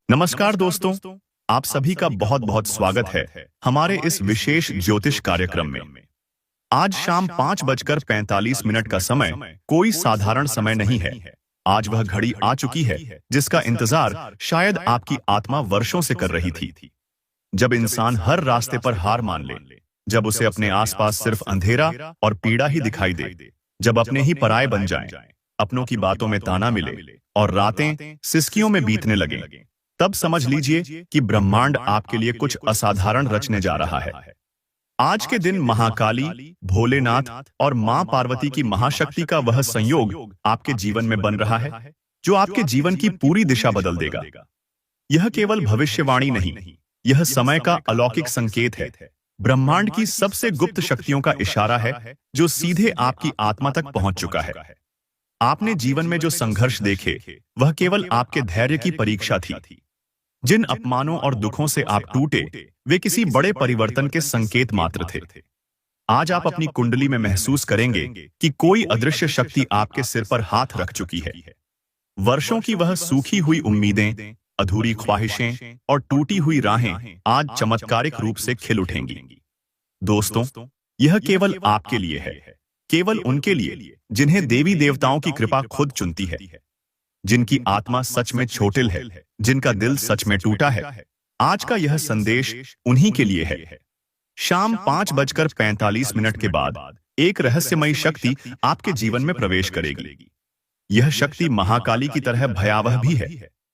नमस्कार दोस्तों, आप सभी का बहुत बहुत स्वागत है हमारे इस विशेष ज्योतिष कार्यक्रम में। आज शाम 5:45 का समय कोई साधारण समय नहीं है। आज वह घड़ी आ चुकी है जिसका इंतजार शायद आपकी आत्मा वर्षों से कर रही थी। जब इंसान हर रास्ते पर हार मान ले, जब उसे अपने आसपास सिर्फ अंधेरा और पीड़ा ही दिखाई दे, जब अपने ही पराये बन जाएं, अपनों की बातों में ताना मिले और रातें सिसकियों में बीतने लगे, तब समझ लीजिए कि ब्रह्मांड आपके लिए कुछ असाधारण रचने जा रहा है। आज के दिन महाकाली, भोलेनाथ और मां पार्वती की महाशक्ति का वह संयोग आपके जीवन में बन रहा है जो आपके जीवन की पूरी दिशा बदल देगा। यह केवल भविष्यवाणी नहीं, यह समय का अलौकिक संकेत है, ब्रह्मांड की सबसे गुप्त शक्तियों का इशारा है जो सीधे आपकी आत्मा तक पहुंच चुका है। आपने जीवन में जो संघर्ष देखे वह केवल आपके धैर्य की परीक्षा थी। जिन अपमानों और दुखों से आप टूटे वे किसी बड़े परिवर्तन के संकेत मात्र थे। आज आप अपनी कुंडली में महसूस करेंगे कि कोई अदृश्य शक्ति आपके सिर पर हाथ रख चुकी है। वर्षों की वह सूखी हुई उम्मीदें, अधूरी ख्वाहिशें और टूटी हुई राहें आज चमत्कारिक रूप से खिल उठेंगी। दोस्तों, यह केवल आपके लिए है, केवल उनके लिए जिन्हें देवी देवताओं की कृपा खुद चुनती है, जिनकी आत्मा सच में छोटिल है, जिनका दिल सच में टूटा है। आज का यह संदेश उन्हीं के लिए है। शाम 5:45 के बाद एक रहस्यमयी शक्ति आपके जीवन में प्रवेश करेगी। यह शक्ति महाकाली की तरह भयावह भी है,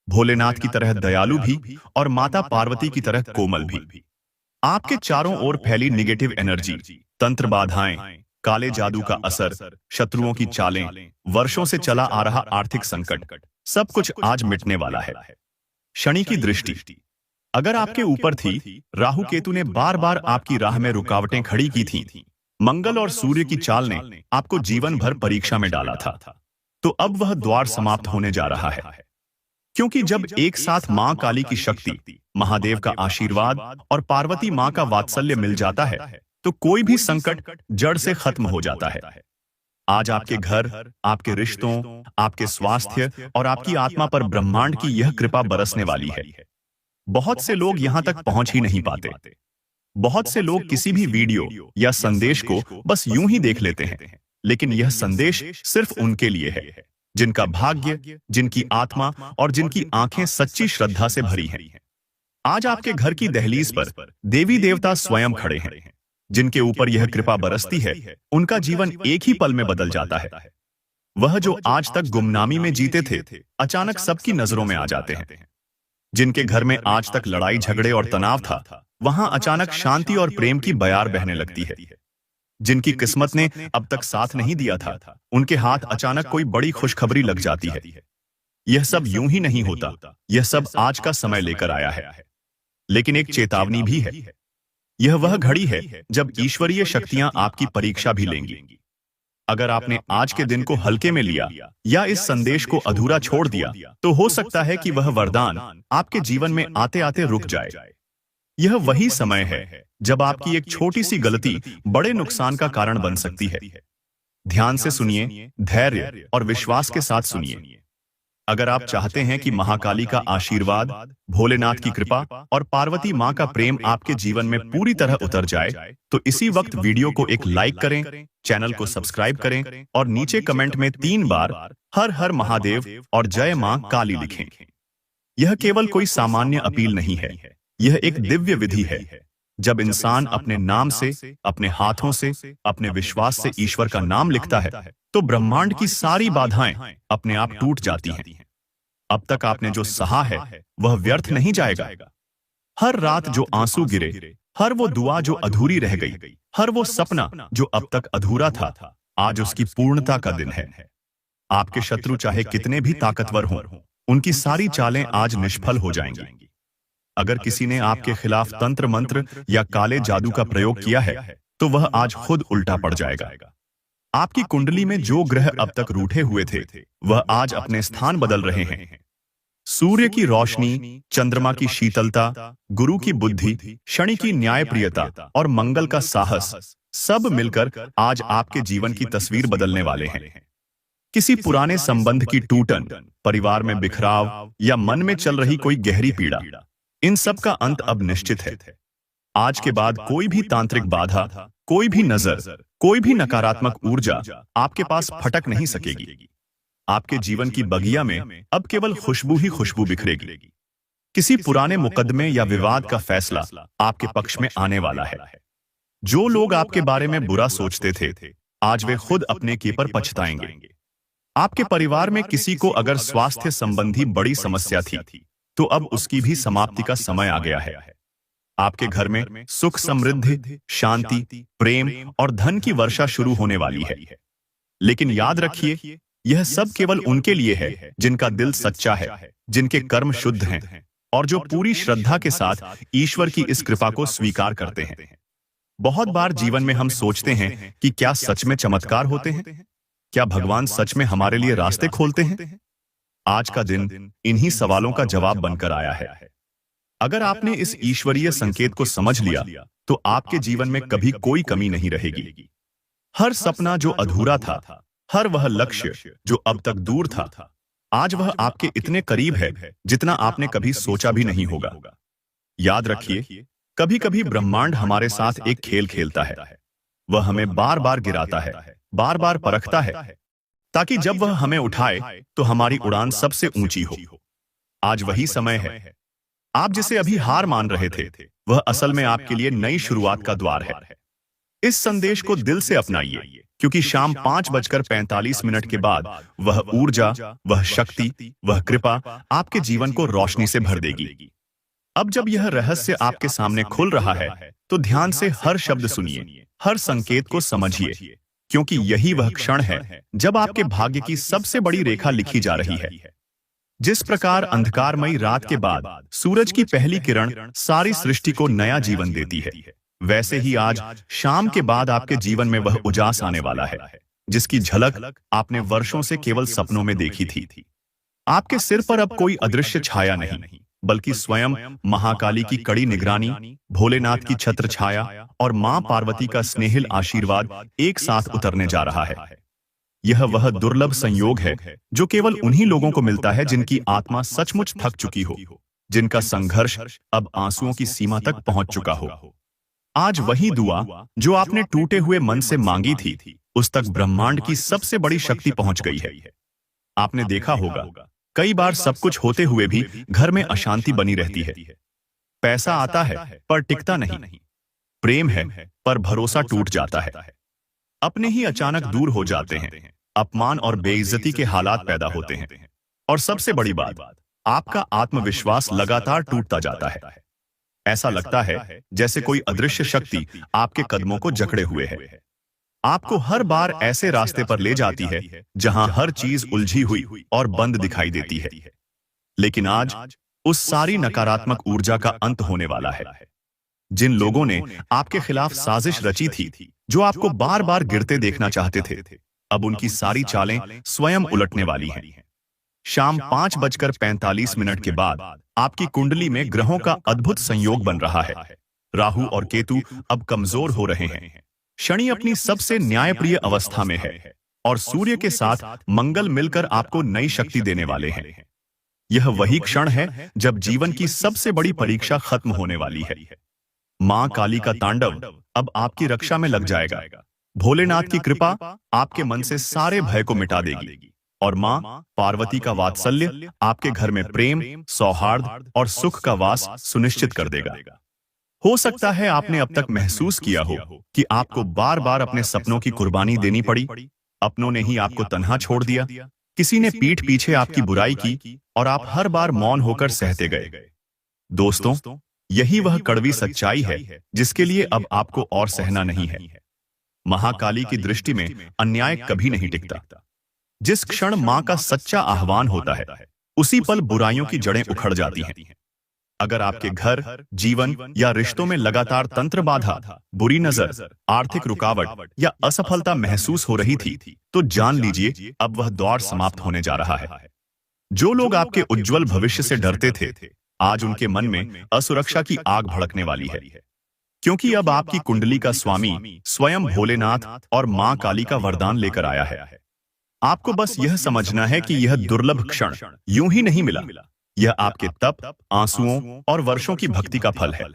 भोलेनाथ की तरह दयालु भी और माता पार्वती की तरह कोमल भी। आपके चारों ओर फैली निगेटिव एनर्जी, तंत्र बाधाएं, काले जादू का असर, शत्रुओं की चालें, वर्षों से चला आ रहा आर्थिक संकट, सब कुछ आज मिटने वाला है। शनि की दृष्टि अगर आपके ऊपर थी, राहु केतु ने बार बार आपकी राह में रुकावटें खड़ी की थीं, मंगल और सूर्य की चाल ने आपको जीवन भर परीक्षा में डाला था, तो अब वह द्वार समाप्त होने जा रहा है। क्योंकि जब एक साथ मां काली की शक्ति, महादेव का आशीर्वाद और पार्वती मां का वात्सल्य मिल जाता है तो कोई भी संकट जड़ से खत्म हो जाता है। आज आपके घर, आपके रिश्तों, आपके स्वास्थ्य और आपकी आत्मा पर ब्रह्मांड की यह कृपा बरसने वाली है। बहुत से लोग यहां तक पहुंच ही नहीं पाते। बहुत से लोग किसी भी वीडियो या संदेश को बस यूं ही देख लेते हैं, लेकिन यह संदेश सिर्फ उनके लिए है जिनका भाग्य, जिनकी आत्मा और जिनकी आंखें सच्ची श्रद्धा से भरी हैं। आज आपके घर की दहलीज पर देवी देवता स्वयं खड़े हैं। जिनके ऊपर यह कृपा बरसती है, उनका जीवन एक ही पल में बदल जाता है। वह जो आज तक गुमनामी में जीते थे, अचानक सबकी नजरों में आ जाते हैं। जिनके घर में आज तक लड़ाई झगड़े और तनाव था, वहां अचानक शांति और प्रेम की बयार बहने लगती है। जिनकी किस्मत ने अब तक साथ नहीं दिया था, उनके हाथ अचानक कोई बड़ी खुशखबरी लग जाती है। यह सब यूं ही नहीं होता, यह सब आज का समय लेकर आया है। लेकिन एक चेतावनी भी है। यह वह घड़ी है जब ईश्वरीय शक्तियां आपकी परीक्षा भी लेंगी। अगर आपने आज के दिन को हल्के में लिया या इस संदेश को अधूरा छोड़ दिया, तो हो सकता है कि वह वरदान आपके जीवन में आते आते रुक जाए। यह वही समय है जब आपकी एक छोटी सी गलती बड़े नुकसान का कारण बन सकती है। ध्यान से सुनिए, धैर्य और विश्वास के साथ सुनिए। अगर आप चाहते हैं कि महाकाली का आशीर्वाद, भोलेनाथ की कृपा और पार्वती मां का प्रेम आपके जीवन में पूरी तरह उतर जाए, तो इसी वक्त वीडियो को एक लाइक करें, चैनल को सब्सक्राइब करें और नीचे कमेंट में 3 बार हर हर महादेव और जय मां काली लिखें। यह केवल कोई सामान्य अपील नहीं है, यह एक दिव्य विधि है। जब इंसान अपने नाम से, अपने हाथों से, अपने विश्वास से ईश्वर का नाम लिखता है, तो ब्रह्मांड की सारी बाधाएं अपने आप टूट जाती हैं। अब तक आपने जो सहा है वह व्यर्थ नहीं जाएगा। हर रात जो आंसू गिरे, हर वो दुआ जो अधूरी रह गई, हर वो सपना जो अब तक अधूरा था, आज उसकी पूर्णता का दिन है। आपके शत्रु चाहे कितने भी ताकतवर हों, उनकी सारी चालें आज निष्फल हो जाएंगी। अगर किसी ने आपके खिलाफ तंत्र मंत्र या काले जादू का प्रयोग किया है, तो वह आज खुद उल्टा पड़ जाएगा। आपकी कुंडली में जो ग्रह अब तक रूठे हुए थे, वह आज अपने स्थान बदल रहे हैं। सूर्य की रोशनी, चंद्रमा की शीतलता, गुरु की बुद्धि, शनि की न्यायप्रियता और मंगल का साहस, सब मिलकर आज आपके जीवन की तस्वीर बदलने वाले हैं। किसी पुराने संबंध की टूटन, परिवार में बिखराव या मन में चल रही कोई गहरी पीड़ा, इन सब का अंत अब निश्चित है। आज के बाद कोई भी तांत्रिक बाधा, कोई भी नजर, कोई भी नकारात्मक ऊर्जा आपके पास फटक नहीं सकेगी। आपके जीवन की बगिया में अब केवल खुशबू ही खुशबू बिखरेगी। किसी पुराने मुकदमे या विवाद का फैसला आपके पक्ष में आने वाला है। जो लोग आपके बारे में बुरा सोचते थे, आज वे खुद अपने किए पर पछताएंगे। आपके परिवार में किसी को अगर स्वास्थ्य संबंधी बड़ी समस्या थी, तो अब उसकी भी समाप्ति का समय आ गया है। आपके घर में सुख, समृद्धि, शांति, प्रेम और धन की वर्षा शुरू होने वाली है। लेकिन याद रखिए, यह सब केवल उनके लिए है जिनका दिल सच्चा है, जिनके कर्म शुद्ध हैं और जो पूरी श्रद्धा के साथ ईश्वर की इस कृपा को स्वीकार करते हैं। बहुत बार जीवन में हम सोचते हैं कि क्या सच में चमत्कार होते हैं? क्या भगवान सच में हमारे लिए रास्ते खोलते हैं? आज का दिन इन्हीं सवालों का जवाब बनकर आया है। अगर आपने इस ईश्वरीय संकेत को समझ लिया, तो आपके जीवन में कभी कोई कमी नहीं रहेगी। हर सपना जो अधूरा था, हर वह लक्ष्य जो अब तक दूर था, आज वह आपके इतने करीब है जितना आपने कभी सोचा भी नहीं होगा। याद रखिए, कभी कभी ब्रह्मांड हमारे साथ एक खेल खेलता है। वह हमें बार बार गिराता है, बार बार परखता है, ताकि जब वह हमें उठाए तो हमारी उड़ान सबसे ऊंची हो। आज वही समय है। आप जिसे अभी हार मान रहे थे, वह असल में आपके लिए नई शुरुआत का द्वार है। इस संदेश को दिल से अपनाइए, क्योंकि शाम 5:45 के बाद वह ऊर्जा, वह शक्ति, वह कृपा आपके जीवन को रोशनी से भर देगी। अब जब यह रहस्य आपके सामने खुल रहा है, तो ध्यान से हर शब्द सुनिए, हर संकेत को समझिए, क्योंकि यही वह क्षण है जब आपके भाग्य की सबसे बड़ी रेखा लिखी जा रही है। जिस प्रकार अंधकारमयी रात के बाद सूरज की पहली किरण सारी सृष्टि को नया जीवन देती है, वैसे ही आज शाम के बाद आपके जीवन में वह उजास आने वाला है, जिसकी झलक आपने वर्षों से केवल सपनों में देखी थी। आपके सिर पर अब कोई अदृश्य छाया नहीं, बल्कि स्वयं महाकाली की कड़ी निगरानी, भोलेनाथ की छत्र छाया और मां पार्वती का स्नेहिल आशीर्वाद एक साथ उतरने जा रहा है। यह वह दुर्लभ संयोग है जो केवल उन्हीं लोगों को मिलता है जिनकी आत्मा सचमुच थक चुकी हो, जिनका संघर्ष अब आंसुओं की सीमा तक पहुंच चुका हो। आज वही दुआ जो आपने टूटे हुए मन से मांगी थी, उस तक ब्रह्मांड की सबसे बड़ी शक्ति पहुंच गई है। आपने देखा होगा, कई बार सब कुछ होते हुए भी घर में अशांति बनी रहती है। पैसा आता है पर टिकता नहीं, प्रेम है पर भरोसा टूट जाता है, अपने ही अचानक दूर हो जाते हैं, अपमान और बेइज्जती के हालात पैदा होते हैं, और सबसे बड़ी बात, आपका आत्मविश्वास लगातार टूटता जाता है। ऐसा लगता है जैसे कोई अदृश्य शक्ति आपके कदमों को जकड़े हुए है, आपको हर बार ऐसे रास्ते पर ले जाती है जहां हर चीज उलझी हुई और बंद दिखाई देती है। लेकिन आज उस सारी नकारात्मक ऊर्जा का अंत होने वाला है। जिन लोगों ने आपके खिलाफ साजिश रची थी, जो आपको बार बार गिरते देखना चाहते थे, अब उनकी सारी चालें स्वयं उलटने वाली हैं। शाम 5:45 के बाद आपकी कुंडली में ग्रहों का अद्भुत संयोग बन रहा है। राहु और केतु अब कमजोर हो रहे हैं, शनि अपनी सबसे न्यायप्रिय अवस्था में है, और सूर्य के साथ मंगल मिलकर आपको नई शक्ति देने वाले हैं। यह वही क्षण है जब जीवन की सबसे बड़ी परीक्षा खत्म होने वाली है। मां काली का तांडव अब आपकी रक्षा में लग जाएगा। भोलेनाथ की कृपा आपके मन से सारे भय को मिटा देगी, और मां पार्वती का वात्सल्य आपके घर में प्रेम, सौहार्द और सुख का वास सुनिश्चित कर देगा। हो सकता है आपने अब तक महसूस किया हो कि आपको बार बार अपने सपनों की कुर्बानी देनी पड़ी, अपनों ने ही आपको तन्हा छोड़ दिया, किसी ने पीठ पीछे आपकी बुराई की और आप हर बार मौन होकर सहते गए। दोस्तों, यही वह कड़वी सच्चाई है जिसके लिए अब आपको और सहना नहीं है। महाकाली की दृष्टि में अन्याय कभी नहीं टिकता। जिस क्षण मां का सच्चा आह्वान होता है, उसी पल बुराइयों की जड़ें उखड़ जाती हैं। अगर आपके घर, जीवन या रिश्तों में लगातार तंत्र बाधा, बुरी नजर, आर्थिक रुकावट या असफलता महसूस हो रही थी, तो जान लीजिए अब वह दौर समाप्त होने जा रहा है। जो लोग आपके उज्जवल भविष्य से डरते थे, आज उनके मन में असुरक्षा की आग भड़कने वाली है, क्योंकि अब आपकी कुंडली का स्वामी स्वयं भोलेनाथ और मां काली का वरदान लेकर आया है। आपको बस यह समझना है कि यह दुर्लभ क्षण यूं ही नहीं मिला। यह आपके तप, आंसुओं और वर्षों की भक्ति का फल है।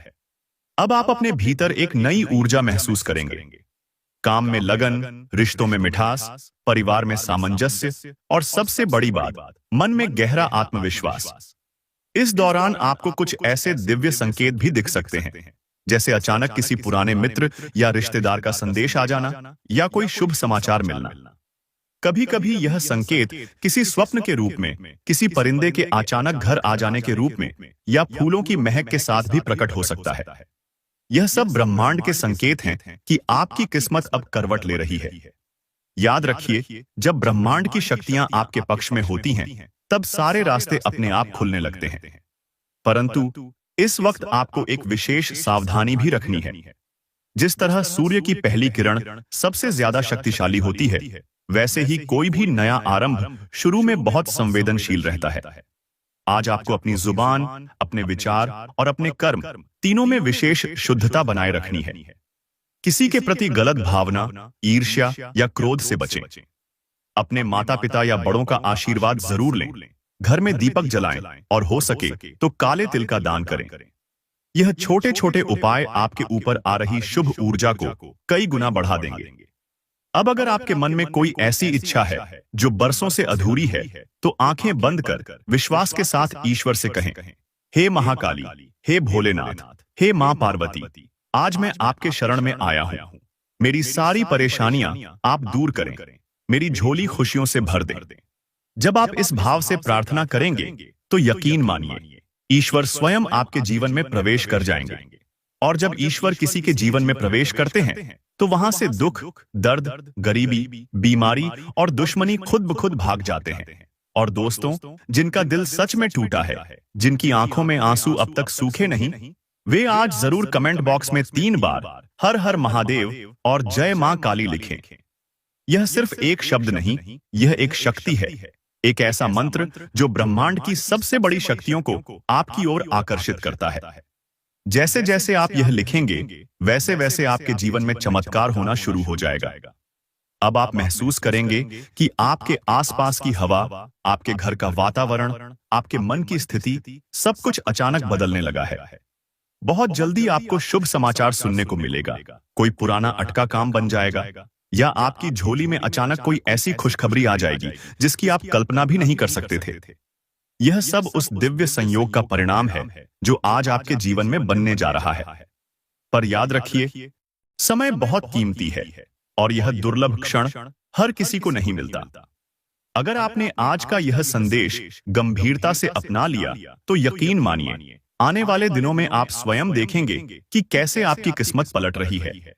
अब आप अपने भीतर एक नई ऊर्जा महसूस करेंगे। काम में लगन, रिश्तों में मिठास, परिवार में सामंजस्य और सबसे बड़ी बात, मन में गहरा आत्मविश्वास। इस दौरान आपको कुछ ऐसे दिव्य संकेत भी दिख सकते हैं, जैसे अचानक किसी पुराने मित्र या रिश्तेदार का संदेश आ जाना या कोई शुभ समाचार मिलना। कभी कभी यह संकेत किसी स्वप्न के रूप में, किसी परिंदे के अचानक घर आ जाने के रूप में या फूलों की महक के साथ भी प्रकट हो सकता है। यह सब ब्रह्मांड के संकेत हैं कि आपकी किस्मत अब करवट ले रही है। याद रखिए, जब ब्रह्मांड की शक्तियां आपके पक्ष में होती हैं, तब सारे रास्ते अपने आप खुलने लगते हैं। परंतु इस वक्त आपको एक विशेष सावधानी भी रखनी है। जिस तरह सूर्य की पहली किरण सबसे ज्यादा शक्तिशाली होती है, वैसे ही कोई भी नया आरंभ शुरू में बहुत संवेदनशील रहता है। आज आपको अपनी जुबान, अपने विचार और अपने कर्म तीनों में विशेष शुद्धता बनाए रखनी है। किसी के प्रति गलत भावना, ईर्ष्या या क्रोध से बचें। अपने माता पिता या बड़ों का आशीर्वाद जरूर लें। घर में दीपक जलाएं और हो सके तो काले तिल का दान करें। यह छोटे छोटे उपाय आपके ऊपर आ रही शुभ ऊर्जा को कई गुना बढ़ा देंगे। अब अगर आपके मन में कोई ऐसी इच्छा है जो बरसों से अधूरी है, तो आंखें बंद कर विश्वास के साथ ईश्वर से कहें, हे महाकाली, हे भोलेनाथ, हे मां पार्वती, आज मैं आपके शरण में आया हूं। मेरी सारी परेशानियां आप दूर करें, मेरी झोली खुशियों से भर दें। जब आप इस भाव से प्रार्थना करेंगे, तो यकीन मानिए, ईश्वर स्वयं आपके जीवन में प्रवेश कर जाएंगे। और जब ईश्वर किसी के जीवन में प्रवेश करते हैं, तो वहां से दुख, दर्द, गरीबी, बीमारी और दुश्मनी खुद ब खुद भाग जाते हैं। और दोस्तों, जिनका दिल सच में टूटा है, जिनकी आंखों में आंसू अब तक सूखे नहीं, वे आज जरूर कमेंट बॉक्स में 3 बार हर हर महादेव और जय मां काली लिखें। यह सिर्फ एक शब्द नहीं, यह एक शक्ति है, एक ऐसा मंत्र जो ब्रह्मांड की सबसे बड़ी शक्तियों को आपकी ओर आकर्षित करता है। जैसे जैसे आप यह लिखेंगे, वैसे वैसे आपके जीवन में चमत्कार होना शुरू हो जाएगा। अब आप महसूस करेंगे कि आपके आसपास की हवा, आपके घर का वातावरण, आपके मन की स्थिति, सब कुछ अचानक बदलने लगा है। बहुत जल्दी आपको शुभ समाचार सुनने को मिलेगा। कोई पुराना अटका काम बन जाएगा, या आपकी झोली में अचानक कोई ऐसी खुशखबरी आ जाएगी जिसकी आप कल्पना भी नहीं कर सकते थे। यह सब उस दिव्य संयोग का परिणाम है जो आज आपके जीवन में बनने जा रहा है। पर याद रखिए, समय बहुत कीमती है और यह दुर्लभ क्षण हर किसी को नहीं मिलता। अगर आपने आज का यह संदेश गंभीरता से अपना लिया, तो यकीन मानिए, आने वाले दिनों में आप स्वयं देखेंगे कि कैसे आपकी किस्मत पलट रही है।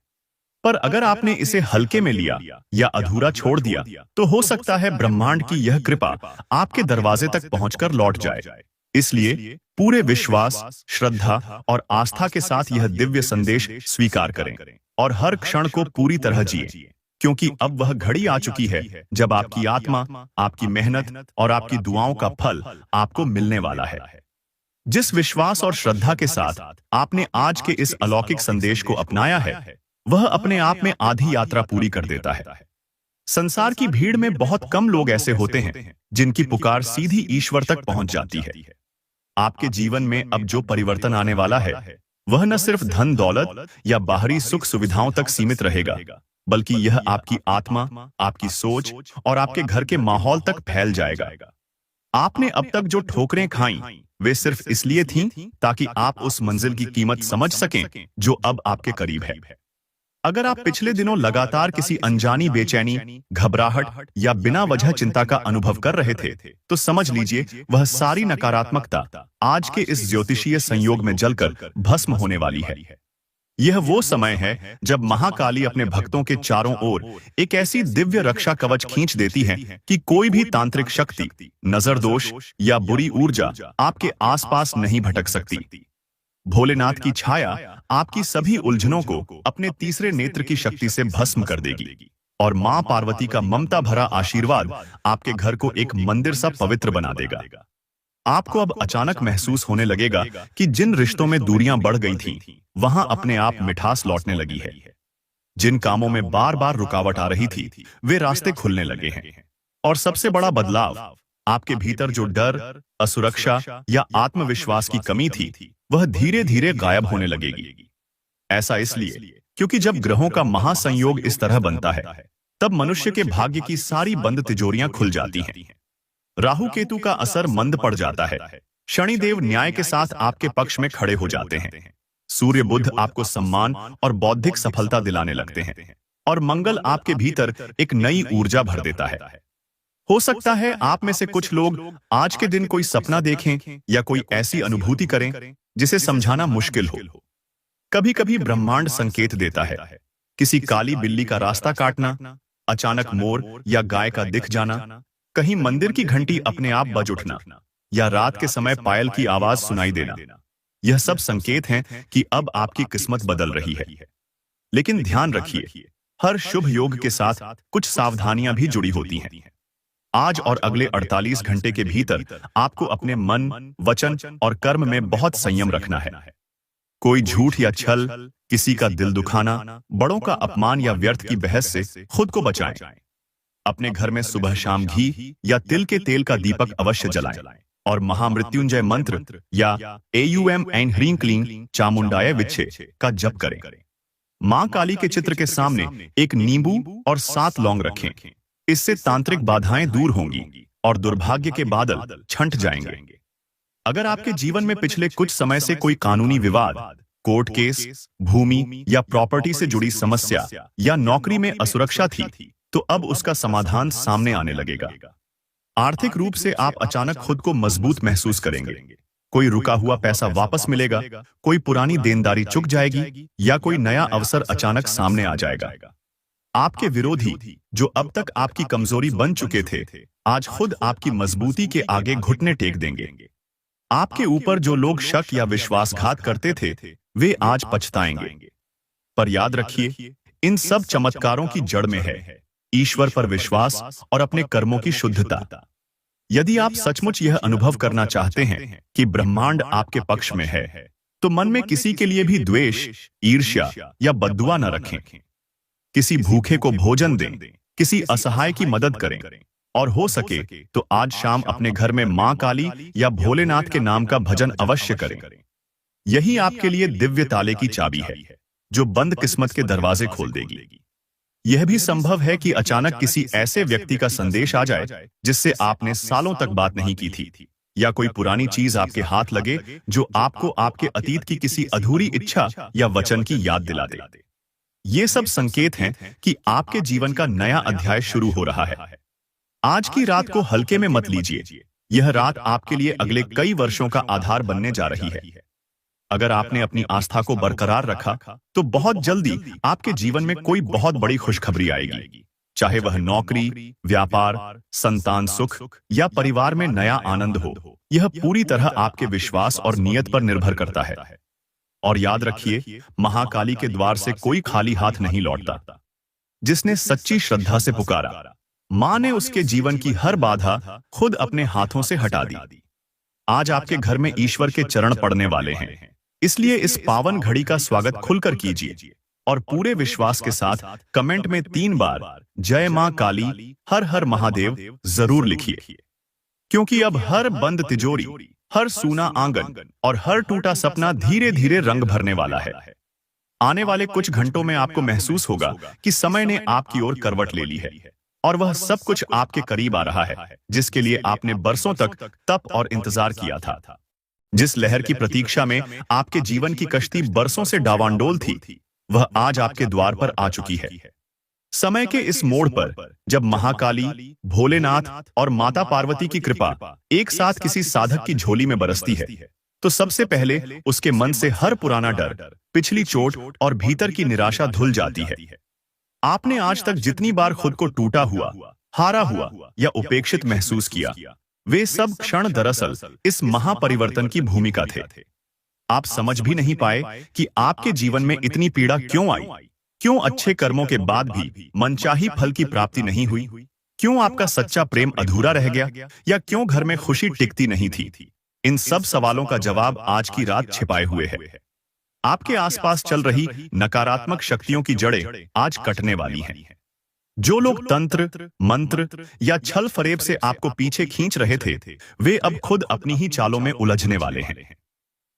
पर अगर आपने इसे हल्के में लिया या अधूरा छोड़ दिया, तो हो सकता है ब्रह्मांड की यह कृपा आपके दरवाजे तक पहुंचकर लौट जाए। इसलिए पूरे विश्वास, श्रद्धा और आस्था के साथ यह दिव्य संदेश स्वीकार करें और हर क्षण को पूरी तरह जिए, क्योंकि अब वह घड़ी आ चुकी है जब आपकी आत्मा, आपकी मेहनत और आपकी दुआओं का फल आपको मिलने वाला है। जिस विश्वास और श्रद्धा के साथ आपने आज के इस अलौकिक संदेश को अपनाया है, वह अपने आप में आधी यात्रा पूरी कर देता है। संसार की भीड़ में बहुत कम लोग ऐसे होते हैं जिनकी पुकार सीधी ईश्वर तक पहुंच जाती है। आपके जीवन में अब जो परिवर्तन आने वाला है, वह न सिर्फ धन दौलत या बाहरी सुख सुविधाओं तक सीमित रहेगा, बल्कि यह आपकी आत्मा, आपकी सोच और आपके घर के माहौल तक फैल जाएगा। आपने अब तक जो ठोकरें खाई, वे सिर्फ इसलिए थीं ताकि आप उस मंजिल की कीमत समझ सकें जो अब आपके करीब है। अगर आप पिछले दिनों लगातार किसी अनजानी बेचैनी, घबराहट या बिना वजह चिंता का अनुभव कर रहे थे, तो समझ लीजिए वह सारी नकारात्मकता आज के इस ज्योतिषीय संयोग में जलकर भस्म होने वाली है। यह वो समय है जब महाकाली अपने भक्तों के चारों ओर एक ऐसी दिव्य रक्षा कवच खींच देती है कि कोई भी तांत्रिक शक्ति, नजर दोष या बुरी ऊर्जा आपके आसपास नहीं भटक सकती। भोलेनाथ की छाया आपकी सभी उलझनों को अपने तीसरे नेत्र की शक्ति से भस्म कर देगी और मां पार्वती का ममता भरा आशीर्वाद आपके घर को एक मंदिर सा पवित्र बना देगा। आपको अब अचानक महसूस होने लगेगा कि जिन रिश्तों में दूरियां बढ़ गई थीं, वहां अपने आप मिठास लौटने लगी है। जिन कामों में बार बार रुकावट आ रही थी, वे रास्ते खुलने लगे हैं। और सबसे बड़ा बदलाव, आपके भीतर जो डर, असुरक्षा या आत्मविश्वास की कमी थी, वह धीरे धीरे गायब होने लगेगी। ऐसा इसलिए क्योंकि जब ग्रहों का महासंयोग इस तरह बनता है, तब मनुष्य के भाग्य की सारी बंद तिजोरियां खुल जाती हैं। राहु केतु का असर मंद पड़ जाता है। शनिदेव न्याय के साथ आपके पक्ष में खड़े हो जाते हैं। सूर्य बुध आपको सम्मान और बौद्धिक सफलता दिलाने लगते हैं। और मंगल आपके भीतर एक नई ऊर्जा भर देता है। हो सकता है आप में से कुछ लोग आज के दिन कोई सपना देखें या कोई ऐसी अनुभूति करें जिसे समझाना मुश्किल हो। कभी कभी ब्रह्मांड संकेत देता है, किसी काली बिल्ली का रास्ता काटना, अचानक मोर या गाय का दिख जाना, कहीं मंदिर की घंटी अपने आप बज उठना या रात के समय पायल की आवाज सुनाई देना। यह सब संकेत हैं कि अब आपकी किस्मत बदल रही है। लेकिन ध्यान रखिए, हर शुभ योग के साथ कुछ सावधानियां भी जुड़ी होती हैं। आज और अगले 48 घंटे के भीतर आपको अपने मन, वचन और कर्म में बहुत संयम रखना है। कोई झूठ या छल, किसी का दिल दुखाना, बड़ों का अपमान या व्यर्थ की बहस से खुद को बचाएं। अपने घर में सुबह शाम घी या तिल के तेल का दीपक अवश्य जलाएं और महामृत्युंजय मंत्र या AUM एंड ह्रीं क्लीं चामुंडाय विच्छे का जप करें। मां काली के चित्र के सामने एक नींबू और 7 लौंग रखें। इससे तांत्रिक बाधाएं दूर होंगी और दुर्भाग्य के बादल छंट जाएंगे। अगर आपके जीवन में पिछले कुछ समय से कोई कानूनी विवाद, कोर्ट केस, भूमि या प्रॉपर्टी से जुड़ी समस्या या नौकरी में असुरक्षा थी, तो अब उसका समाधान सामने आने लगेगा। आर्थिक रूप से आप अचानक खुद को मजबूत महसूस करेंगे। कोई रुका हुआ पैसा वापस मिलेगा, कोई पुरानी देनदारी चुक जाएगी या कोई नया अवसर अचानक सामने आ जाएगा। आपके विरोधी, जो अब तक आपकी कमजोरी बन चुके थे, आज खुद आपकी मजबूती के आगे घुटने टेक देंगे। आपके ऊपर जो लोग शक या विश्वासघात करते थे, वे आज पछताएंगे। पर याद रखिए, इन सब चमत्कारों की जड़ में है ईश्वर पर विश्वास और अपने कर्मों की शुद्धता। यदि आप सचमुच यह अनुभव करना चाहते हैं कि ब्रह्मांड आपके पक्ष में है, तो मन में किसी के लिए भी द्वेष, ईर्ष्या या बद्दुआ न रखें। किसी भूखे को भोजन दें, किसी असहाय की मदद करें और हो सके तो आज शाम अपने घर में मां काली या भोलेनाथ के नाम का भजन अवश्य करें। यही आपके लिए दिव्य ताले की चाबी है, जो बंद किस्मत के दरवाजे खोल देगी। यह भी संभव है कि अचानक किसी ऐसे व्यक्ति का संदेश आ जाए जिससे आपने सालों तक बात नहीं की थी, या कोई पुरानी चीज आपके हाथ लगे जो आपको आपके अतीत की किसी अधूरी इच्छा या वचन की याद दिला दे। ये सब संकेत हैं कि आपके जीवन का नया अध्याय शुरू हो रहा है। आज की रात को हल्के में मत लीजिए। यह रात आपके लिए अगले कई वर्षों का आधार बनने जा रही है। अगर आपने अपनी आस्था को बरकरार रखा, तो बहुत जल्दी आपके जीवन में कोई बहुत बड़ी खुशखबरी आएगी। चाहे वह नौकरी, व्यापार, संतान सुख या परिवार में नया आनंद हो, यह पूरी तरह आपके विश्वास और नियत पर निर्भर करता है। और याद रखिए, महाकाली के द्वार से कोई खाली हाथ नहीं लौटता। जिसने सच्ची श्रद्धा से पुकारा, मां ने उसके जीवन की हर बाधा खुद अपने हाथों से हटा दी। आज आपके घर में ईश्वर के चरण पड़ने वाले हैं, इसलिए इस पावन घड़ी का स्वागत खुलकर कीजिए और पूरे विश्वास के साथ कमेंट में 3 बार जय मां काली, हर हर महादेव जरूर लिखिए। क्योंकि अब हर बंद तिजोरी, हर सूना आंगन और हर टूटा सपना धीरे धीरे रंग भरने वाला है। आने वाले कुछ घंटों में आपको महसूस होगा कि समय ने आपकी ओर करवट ले ली है और वह सब कुछ आपके करीब आ रहा है, जिसके लिए आपने बरसों तक तप और इंतजार किया था। जिस लहर की प्रतीक्षा में आपके जीवन की कश्ती बरसों से डावांडोल थी, वह आज आपके द्वार पर आ चुकी है। समय के इस मोड़ पर, जब महाकाली, भोलेनाथ और माता पार्वती की कृपा एक साथ किसी साधक की झोली में बरसती है, तो सबसे पहले उसके मन से हर पुराना डर, पिछली चोट और भीतर की निराशा धुल जाती है। आपने आज तक जितनी बार खुद को टूटा हुआ, हारा हुआ या उपेक्षित महसूस किया, वे सब क्षण दरअसल इस महापरिवर्तन की भूमिका थे। आप समझ भी नहीं पाए कि आपके जीवन में इतनी पीड़ा क्यों आई, क्यों अच्छे कर्मों के बाद भी मनचाही फल की प्राप्ति नहीं हुई, क्यों आपका सच्चा प्रेम अधूरा रह गया, या क्यों घर में खुशी टिकती नहीं थी। इन सब सवालों का जवाब आज की रात छिपाए हुए है। आपके आसपास चल रही नकारात्मक शक्तियों की जड़ें आज कटने वाली हैं। जो लोग तंत्र, मंत्र या छल फरेब से आपको पीछे खींच रहे थे, वे अब खुद अपनी ही चालों में उलझने वाले हैं।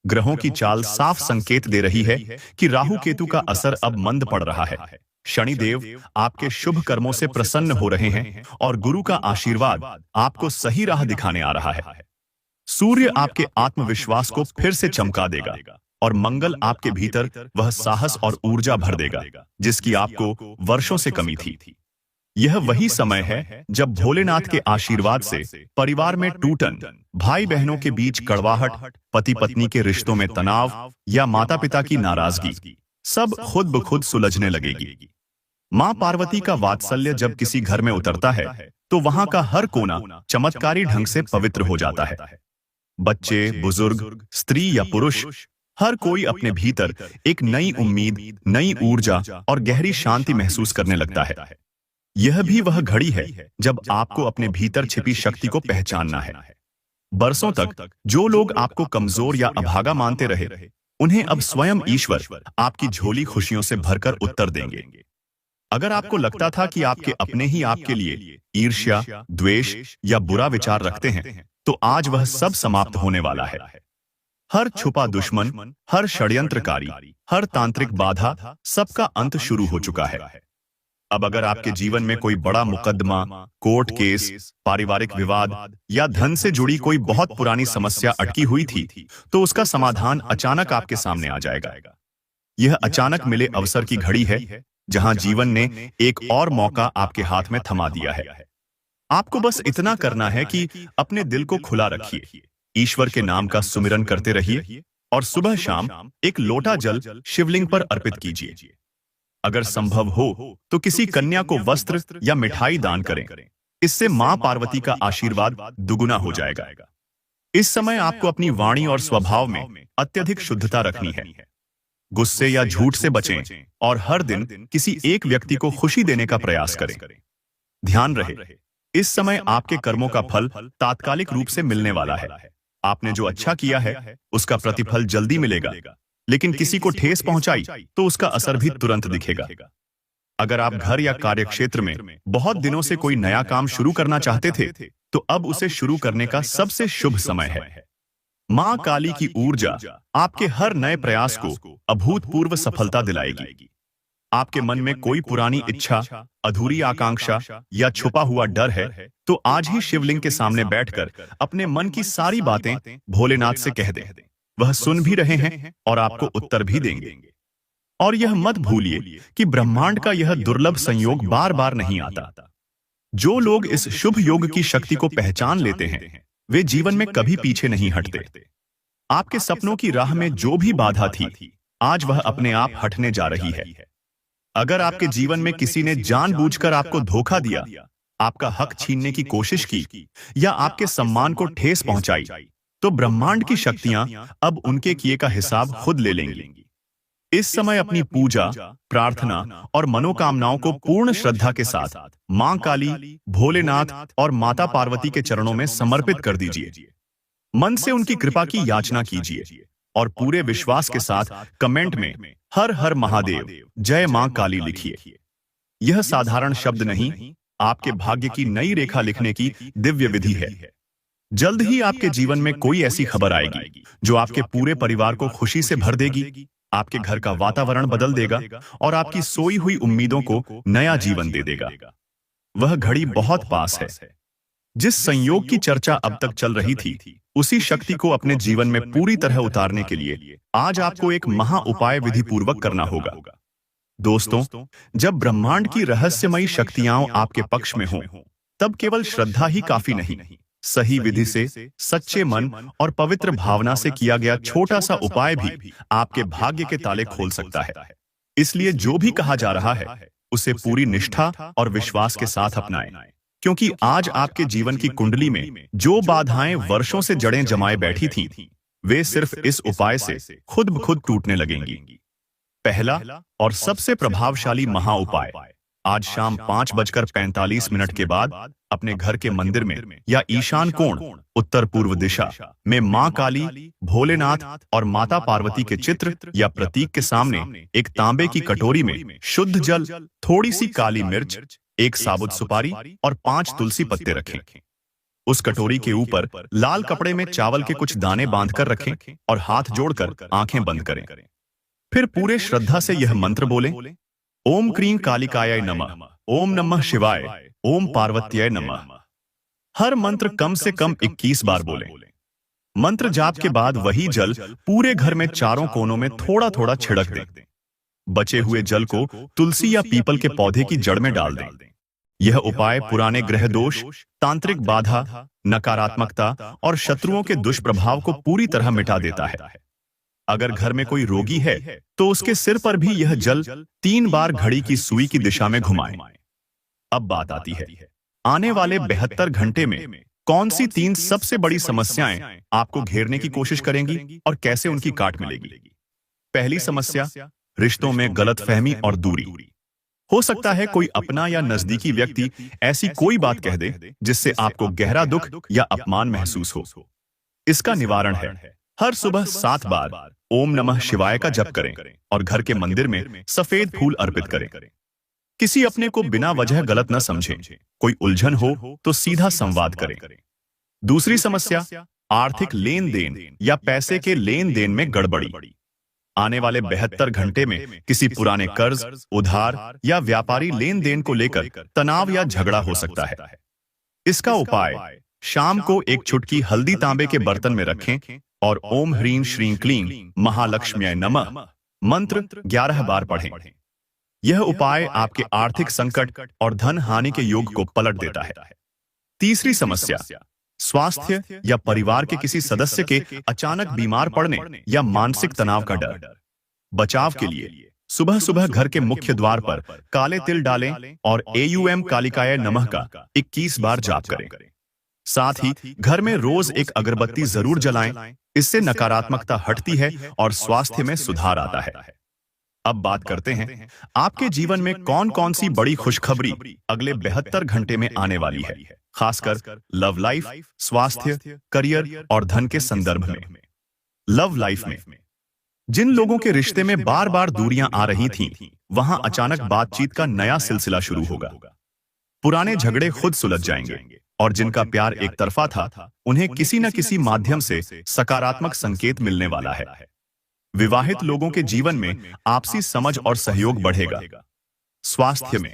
ग्रहों की चाल साफ संकेत दे रही है कि राहु केतु का असर अब मंद पड़ रहा है। शनिदेव आपके शुभ कर्मों से प्रसन्न हो रहे हैं और गुरु का आशीर्वाद आपको सही राह दिखाने आ रहा है। सूर्य आपके आत्मविश्वास को फिर से चमका देगा और मंगल आपके भीतर वह साहस और ऊर्जा भर देगा जिसकी आपको वर्षों से कमी थी। यह वही समय है जब भोलेनाथ के आशीर्वाद से परिवार में टूटन, भाई बहनों के बीच कड़वाहट, पति पत्नी के रिश्तों में तनाव या माता पिता की नाराजगी सब खुद ब खुद सुलझने लगेगी। मां पार्वती का वात्सल्य जब किसी घर में उतरता है तो वहां का हर कोना चमत्कारी ढंग से पवित्र हो जाता है। बच्चे, बुजुर्ग, स्त्री या पुरुष, हर कोई अपने भीतर एक नई उम्मीद, नई ऊर्जा और गहरी शांति महसूस करने लगता है। यह भी वह घड़ी है जब आपको अपने भीतर छिपी शक्ति को पहचानना है। बरसों तक जो लोग आपको कमजोर या अभागा मानते रहे, उन्हें अब स्वयं ईश्वर आपकी झोली खुशियों से भरकर उत्तर देंगे। अगर आपको लगता था कि आपके अपने ही आपके लिए ईर्ष्या, द्वेष या बुरा विचार रखते हैं, तो आज वह सब समाप्त होने वाला है। हर छुपा दुश्मन, हर षड्यंत्रकारी, हर तांत्रिक बाधा, सबका अंत शुरू हो चुका है। अब अगर आपके जीवन में कोई बड़ा मुकदमा, कोर्ट केस, पारिवारिक विवाद या धन से जुड़ी कोई बहुत पुरानी समस्या अटकी हुई थी, तो उसका समाधान अचानक आपके सामने आ जाएगा। यह अचानक मिले अवसर की घड़ी है, जहां जीवन ने एक और मौका आपके हाथ में थमा दिया है। आपको बस इतना करना है कि अपने दिल को खुला रखिए, ईश्वर के नाम का सुमिरन करते रहिए और सुबह शाम एक लोटा जल शिवलिंग पर अर्पित कीजिए। अगर संभव हो तो किसी कन्या को वस्त्र या मिठाई दान करें। इससे मां पार्वती का आशीर्वाद दुगुना हो जाएगा। इस समय आपको अपनी वाणी और स्वभाव में अत्यधिक शुद्धता रखनी है। गुस्से या झूठ से बचें और हर दिन किसी एक व्यक्ति को खुशी देने का प्रयास करें। ध्यान रहे, इस समय आपके कर्मों का फल तात्कालिक रूप से मिलने वाला है। आपने जो अच्छा किया है उसका प्रतिफल जल्दी मिलेगा, लेकिन किसी को ठेस पहुंचाई तो उसका असर भी तुरंत दिखेगा। अगर आप घर या कार्यक्षेत्र में बहुत दिनों से कोई नया काम शुरू करना चाहते थे, तो अब उसे शुरू करने का सबसे शुभ समय है। मां काली की ऊर्जा आपके हर नए प्रयास को अभूतपूर्व सफलता दिलाएगी। आपके मन में कोई पुरानी इच्छा, अधूरी आकांक्षा या छुपा हुआ डर है, तो आज ही शिवलिंग के सामने बैठकर अपने मन की सारी बातें भोलेनाथ से कह दें। वह सुन भी रहे हैं और आपको उत्तर भी देंगे। और यह मत भूलिए कि ब्रह्मांड का यह दुर्लभ संयोग बार बार नहीं आता। जो लोग इस शुभ योग की शक्ति को पहचान लेते हैं, वे जीवन में कभी पीछे नहीं हटते। आपके सपनों की राह में जो भी बाधा थी, आज वह अपने आप हटने जा रही है। अगर आपके जीवन में किसी ने जानबूझकर आपको धोखा दिया, आपका हक छीनने की कोशिश की या आपके सम्मान को ठेस पहुंचाई, तो ब्रह्मांड की शक्तियां अब उनके किए का हिसाब खुद ले लेंगी। इस समय अपनी पूजा, प्रार्थना और मनोकामनाओं को पूर्ण श्रद्धा के साथ मां काली, भोलेनाथ और माता पार्वती के चरणों में समर्पित कर दीजिए। मन से उनकी कृपा की याचना कीजिए और पूरे विश्वास के साथ कमेंट में हर हर महादेव, जय मां काली लिखिए। यह साधारण शब्द नहीं, आपके भाग्य की नई रेखा लिखने की दिव्य विधि है। जल्द ही आपके जीवन में कोई ऐसी खबर आएगी जो आपके पूरे परिवार को खुशी से भर देगी, आपके घर का वातावरण बदल देगा और आपकी सोई हुई उम्मीदों को नया जीवन दे देगा। वह घड़ी बहुत पास है। जिस संयोग की चर्चा अब तक चल रही थी, उसी शक्ति को अपने जीवन में पूरी तरह उतारने के लिए आज आपको एक महा उपाय विधि पूर्वक करना होगा। दोस्तों, जब ब्रह्मांड की रहस्यमयी शक्तियां आपके पक्ष में हों, तब केवल श्रद्धा ही काफी नहीं, सही विधि से, सच्चे मन और पवित्र भावना से किया गया छोटा सा उपाय भी आपके भाग्य के ताले खोल सकता है। इसलिए जो भी कहा जा रहा है, उसे पूरी निष्ठा और विश्वास के साथ अपनाएं, क्योंकि आज आपके जीवन की कुंडली में जो बाधाएं वर्षों से जड़ें जमाए बैठी थीं, वे सिर्फ इस उपाय से खुद ब खुद टूटने लगेंगी। पहला और सबसे प्रभावशाली महा उपाय, आज शाम 5:45 के बाद अपने घर के मंदिर में या ईशान कोण, उत्तर पूर्व दिशा में मां काली, भोलेनाथ और माता पार्वती के चित्र या प्रतीक के सामने एक तांबे की कटोरी में शुद्ध जल, थोड़ी सी काली मिर्च, एक साबुत सुपारी और 5 तुलसी पत्ते रखें। उस कटोरी के ऊपर लाल कपड़े में चावल के कुछ दाने बांधकर रखें और हाथ जोड़कर आंखें बंद करें। फिर पूरे श्रद्धा से यह मंत्र बोलें, ओम क्रीं कालिकाय नमः, ओम नमः शिवाय, ओम पार्वत्याय नमः। हर मंत्र कम से कम 21 बार बोलें। मंत्र जाप के बाद वही जल पूरे घर में चारों कोनों में थोड़ा थोड़ा छिड़क दें। बचे हुए जल को तुलसी या पीपल के पौधे की जड़ में डाल दें। यह उपाय पुराने ग्रह दोष, तांत्रिक बाधा, नकारात्मकता और शत्रुओं के दुष्प्रभाव को पूरी तरह मिटा देता है। अगर घर में कोई रोगी है तो उसके सिर पर भी यह जल 3 बार घड़ी की सुई की दिशा में घुमाएं। अब बात आती है, आने वाले 72 घंटे में कौन सी 3 सबसे बड़ी समस्याएं आपको घेरने की कोशिश करेंगी और कैसे उनकी काट मिलेगी। पहली समस्या, रिश्तों में गलतफहमी और दूरी। हो सकता है कोई अपना या नजदीकी व्यक्ति ऐसी कोई बात कह दे जिससे आपको गहरा दुख या अपमान महसूस हो। इसका निवारण है, हर सुबह 7 बार ओम नमः शिवाय का जप करें और घर के मंदिर में सफेद फूल अर्पित करें। किसी अपने को बिना वजह गलत न समझें। कोई उलझन हो तो सीधा संवाद करें। दूसरी समस्या, आर्थिक लेन देन या पैसे के लेन देन में गड़बड़ी। आने वाले 72 घंटे में किसी पुराने कर्ज, उधार या व्यापारी लेन देन को लेकर तनाव या झगड़ा हो सकता है। इसका उपाय, शाम को एक चुटकी हल्दी तांबे के बर्तन में रखें और ओम ह्रीं श्रीं क्लीं महालक्ष्म्याय नमः मंत्र 11 बार पढ़ें। यह उपाय आपके आर्थिक संकट और धन हानि के योग को पलट देता है। तीसरी समस्या, स्वास्थ्य या परिवार के किसी सदस्य के अचानक बीमार पड़ने या मानसिक तनाव का डर। बचाव के लिए सुबह सुबह घर के मुख्य द्वार पर काले तिल डालें और एयूएम कालिकाय नमः का 21 बार जाप करें। साथ ही घर में रोज एक अगरबत्ती जरूर जलाएं। इससे नकारात्मकता हटती है और स्वास्थ्य में सुधार आता है। अब बात करते हैं, आपके जीवन में कौन कौन सी बड़ी खुशखबरी अगले 72 घंटे में आने वाली है, खासकर लव लाइफ, स्वास्थ्य, करियर और धन के संदर्भ में। लव लाइफ में जिन लोगों के रिश्ते में बार बार दूरियां आ रही थीं, वहां अचानक बातचीत का नया सिलसिला शुरू होगा। पुराने झगड़े खुद सुलझ जाएंगे और जिनका प्यार एक तरफा था, उन्हें किसी न किसी माध्यम से सकारात्मक संकेत मिलने वाला है। विवाहित लोगों के जीवन में आपसी समझ और सहयोग बढ़ेगा। स्वास्थ्य में,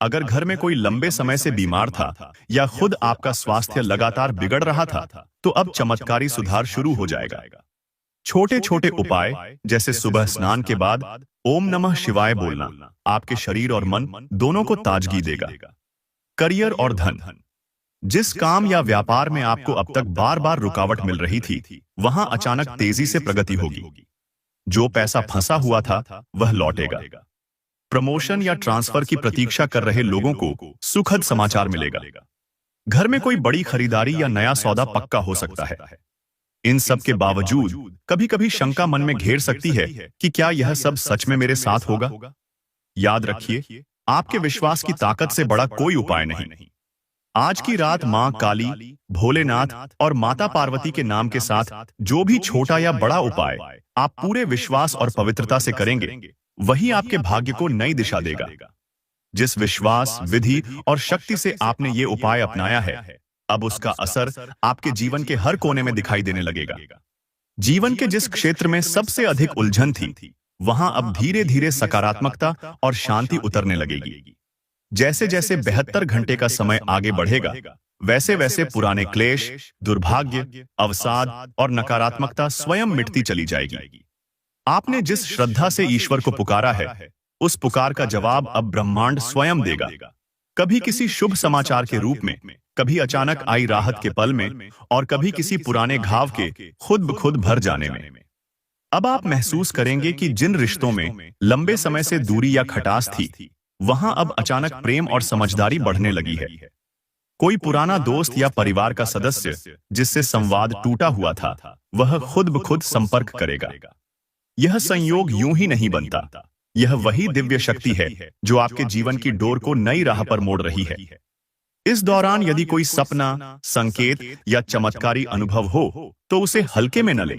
अगर घर में कोई लंबे समय से बीमार था या खुद आपका स्वास्थ्य लगातार बिगड़ रहा था, तो अब चमत्कारी सुधार शुरू हो जाएगा। छोटे छोटे उपाय जैसे सुबह स्नान के बाद ओम नमः शिवाय बोलना आपके शरीर और मन दोनों को ताजगी देगा। करियर और धन, जिस काम या व्यापार में आपको अब तक बार बार रुकावट मिल रही थी, वहां अचानक तेजी से प्रगति होगी। जो पैसा फंसा हुआ था वह लौटेगा। प्रमोशन या ट्रांसफर की प्रतीक्षा कर रहे लोगों को सुखद समाचार मिलेगा। घर में कोई बड़ी खरीदारी या नया सौदा पक्का हो सकता है। इन सब के बावजूद कभी कभी शंका मन में घेर सकती है कि क्या यह सब सच में मेरे साथ होगा। याद रखिए, आपके विश्वास की ताकत से बड़ा कोई उपाय नहीं। आज की रात मां काली, भोलेनाथ और माता पार्वती के नाम के साथ जो भी छोटा या बड़ा उपाय आप पूरे विश्वास और पवित्रता से करेंगे, वही आपके भाग्य को नई दिशा देगा। जिस विश्वास, विधि और शक्ति से आपने ये उपाय अपनाया है, अब उसका असर आपके जीवन के हर कोने में दिखाई देने लगेगा। जीवन के जिस क्षेत्र में सबसे अधिक उलझन थी, वहां अब धीरे धीरे सकारात्मकता और शांति उतरने लगेगी। जैसे जैसे 72 घंटे का समय आगे बढ़ेगा, वैसे वैसे पुराने क्लेश, दुर्भाग्य, अवसाद और नकारात्मकता स्वयं मिटती चली जाएगी। आपने जिस श्रद्धा से ईश्वर को पुकारा है, उस पुकार का जवाब अब ब्रह्मांड स्वयं देगा। कभी किसी शुभ समाचार के रूप में, कभी अचानक आई राहत के पल में और कभी किसी पुराने घाव के खुद ब खुद भर जाने में। अब आप महसूस करेंगे कि जिन रिश्तों में लंबे समय से दूरी या खटास थी, वहां अब अचानक प्रेम और समझदारी बढ़ने लगी है। कोई पुराना दोस्त या परिवार का सदस्य जिससे संवाद टूटा हुआ था, वह खुद ब खुद संपर्क करेगा। यह संयोग यूं ही नहीं बनता। यह वही दिव्य शक्ति है जो आपके जीवन की डोर को नई राह पर मोड़ रही है। इस दौरान यदि कोई सपना, संकेत या चमत्कारी अनुभव हो, तो उसे हल्के में न लें,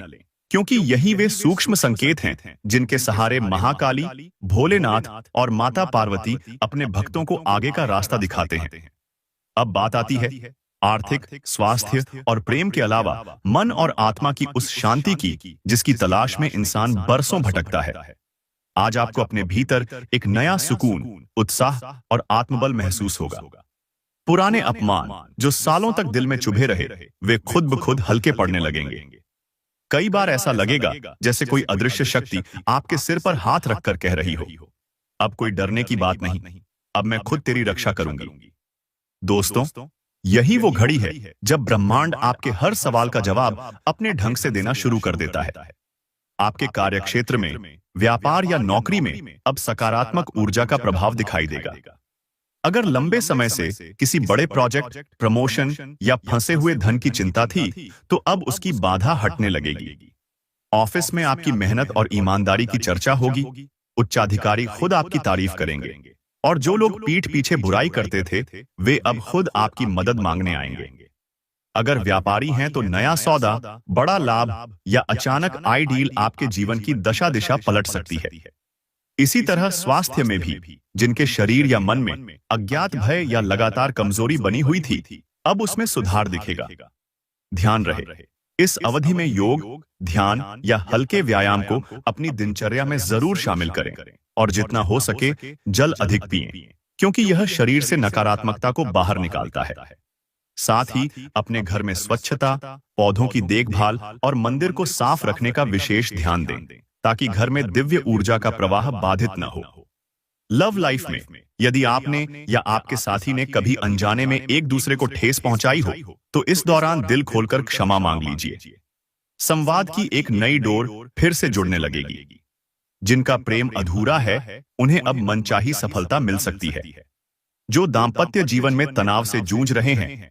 क्योंकि यही वे सूक्ष्म संकेत हैं जिनके सहारे महाकाली, भोलेनाथ और माता पार्वती अपने भक्तों को आगे का रास्ता दिखाते हैं। अब बात आती है आर्थिक, स्वास्थ्य और प्रेम के अलावा मन और आत्मा की उस शांति की जिसकी तलाश में इंसान बरसों भटकता है। आज आपको अपने भीतर एक नया सुकून, उत्साह और आत्मबल महसूस होगा। पुराने अपमान जो सालों तक दिल में चुभे रहे, वे खुद ब खुद हल्के पड़ने लगेंगे। कई बार ऐसा लगेगा जैसे कोई अदृश्य शक्ति आपके सिर पर हाथ रखकर कह रही हो, अब कोई डरने की बात नहीं, अब मैं खुद तेरी रक्षा करूंगी। दोस्तों, यही वो घड़ी है जब ब्रह्मांड आपके हर सवाल का जवाब अपने ढंग से देना शुरू कर देता है। आपके कार्यक्षेत्र में, व्यापार या नौकरी में अब सकारात्मक ऊर्जा का प्रभाव दिखाई देगा। अगर लंबे समय से किसी बड़े प्रोजेक्ट, प्रमोशन या फंसे हुए धन की चिंता थी, तो अब उसकी बाधा हटने लगेगी। ऑफिस में आपकी मेहनत और ईमानदारी की चर्चा होगी, उच्चाधिकारी खुद आपकी तारीफ करेंगे, और जो लोग पीठ पीछे बुराई करते थे, वे अब खुद आपकी मदद मांगने आएंगे। अगर व्यापारी हैं तो नया सौदा, बड़ा लाभ या अचानक आय डील आपके जीवन की दशा दिशा पलट सकती है। इसी तरह स्वास्थ्य में भी, जिनके शरीर या मन में अज्ञात भय या लगातार कमजोरी बनी हुई थी, अब उसमें सुधार दिखेगा। ध्यान रहे, इस अवधि में योग, ध्यान या हल्के व्यायाम को अपनी दिनचर्या में जरूर शामिल करें, और जितना हो सके जल अधिक पिएं, क्योंकि यह शरीर से नकारात्मकता को बाहर निकालता है। साथ ही अपने घर में स्वच्छता, पौधों की देखभाल और मंदिर को साफ रखने का विशेष ध्यान दें, ताकि घर में दिव्य ऊर्जा का प्रवाह बाधित न हो। लव लाइफ में यदि आपने या आपके साथी ने कभी अनजाने में एक दूसरे को ठेस पहुंचाई हो, तो इस दौरान दिल खोलकर क्षमा मांग लीजिए। संवाद की एक नई डोर फिर से जुड़ने लगेगी। जिनका प्रेम अधूरा है, उन्हें अब मनचाही सफलता मिल सकती है। जो दाम्पत्य जीवन में तनाव से जूझ रहे हैं,